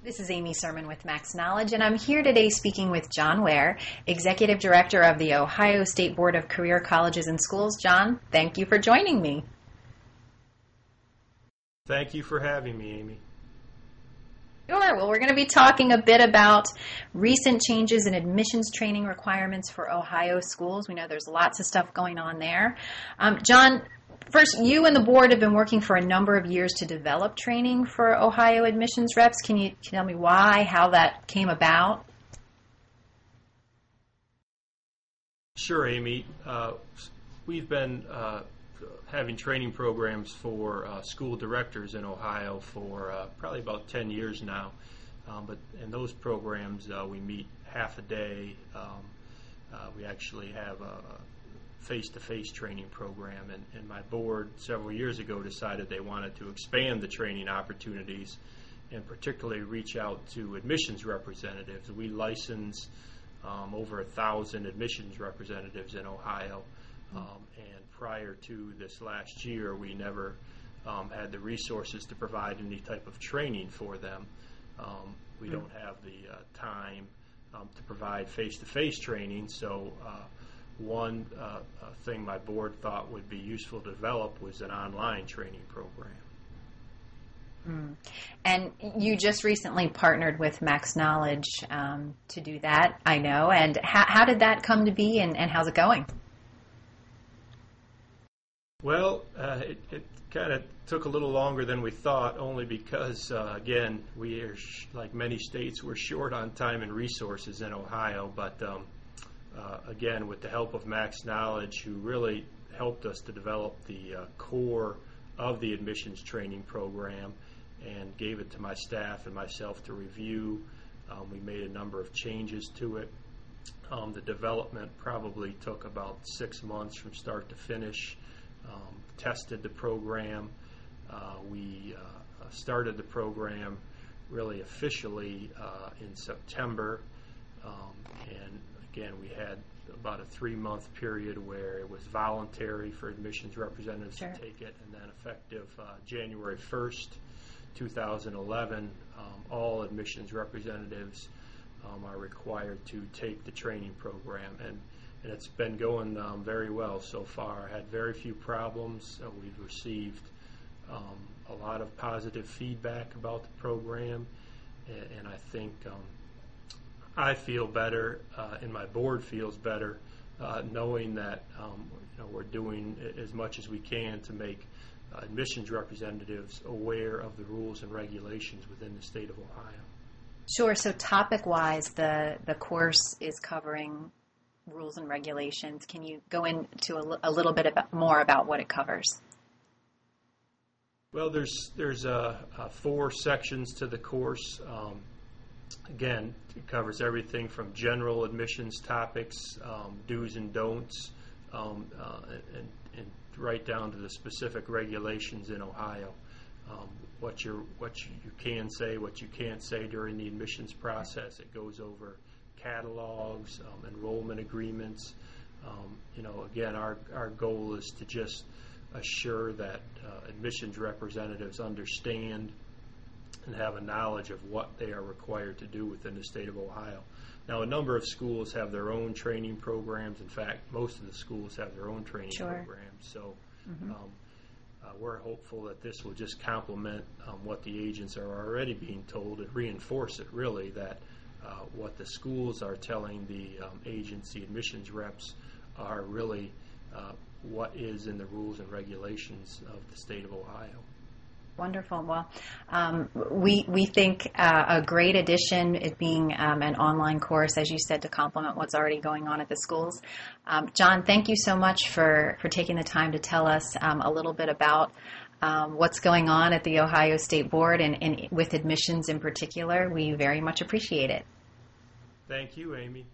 This is Amy Sermon with Max Knowledge, and I'm here today speaking with John Ware, Executive Director of the Ohio State Board of Career Colleges and Schools. John, thank you for joining me. Thank you for having me, Amy. Sure. Well, we're going to be talking a bit about recent changes in admissions training requirements for Ohio schools. We know there's lots of stuff going on there. John, first, you and the board have been working for a number of years to develop training for Ohio admissions reps. Can you tell me why, how that came about? Sure, Amy. We've been having training programs for school directors in Ohio for probably about 10 years now. But in those programs, we meet half a day. We actually have a face-to-face training program, and my board several years ago decided they wanted to expand the training opportunities and particularly reach out to admissions representatives. We license over 1,000 admissions representatives in Ohio, and prior to this last year we never had the resources to provide any type of training for them. We don't have the time to provide face-to-face training, so one thing my board thought would be useful to develop was an online training program. And you just recently partnered with Max Knowledge to do that, I know. And how did that come to be, and how's it going? Well, it kind of took a little longer than we thought, only because, again, we are, like many states, we're short on time and resources in Ohio, but again, with the help of Max Knowledge, who really helped us to develop the core of the admissions training program and gave it to my staff and myself to review. We made a number of changes to it. The development probably took about 6 months from start to finish. Tested the program. We started the program really officially in September, and again, we had about a 3-month period where it was voluntary for admissions representatives to take it, and then effective January 1st, 2011, all admissions representatives are required to take the training program, and it's been going very well so far. Had very few problems. We've received a lot of positive feedback about the program, and I think I feel better, and my board feels better, knowing that we're doing as much as we can to make admissions representatives aware of the rules and regulations within the state of Ohio. Sure. So topic-wise, the course is covering rules and regulations. Can you go into a little bit more about what it covers? Well, there's 4 sections to the course. Again, it covers everything from general admissions topics, do's and don'ts, and right down to the specific regulations in Ohio. What you can say, what you can't say during the admissions process. It goes over catalogs, enrollment agreements. Again, our goal is to just assure that admissions representatives understand and have a knowledge of what they are required to do within the state of Ohio. Now, a number of schools have their own training programs. In fact, most of the schools have their own training programs. So we're hopeful that this will just complement what the agents are already being told and reinforce it, really, that what the schools are telling the agency admissions reps are really what is in the rules and regulations of the state of Ohio. Wonderful. Well, we think a great addition, it being an online course, as you said, to complement what's already going on at the schools. John, thank you so much for taking the time to tell us a little bit about what's going on at the Ohio State Board and with admissions in particular. We very much appreciate it. Thank you, Amy.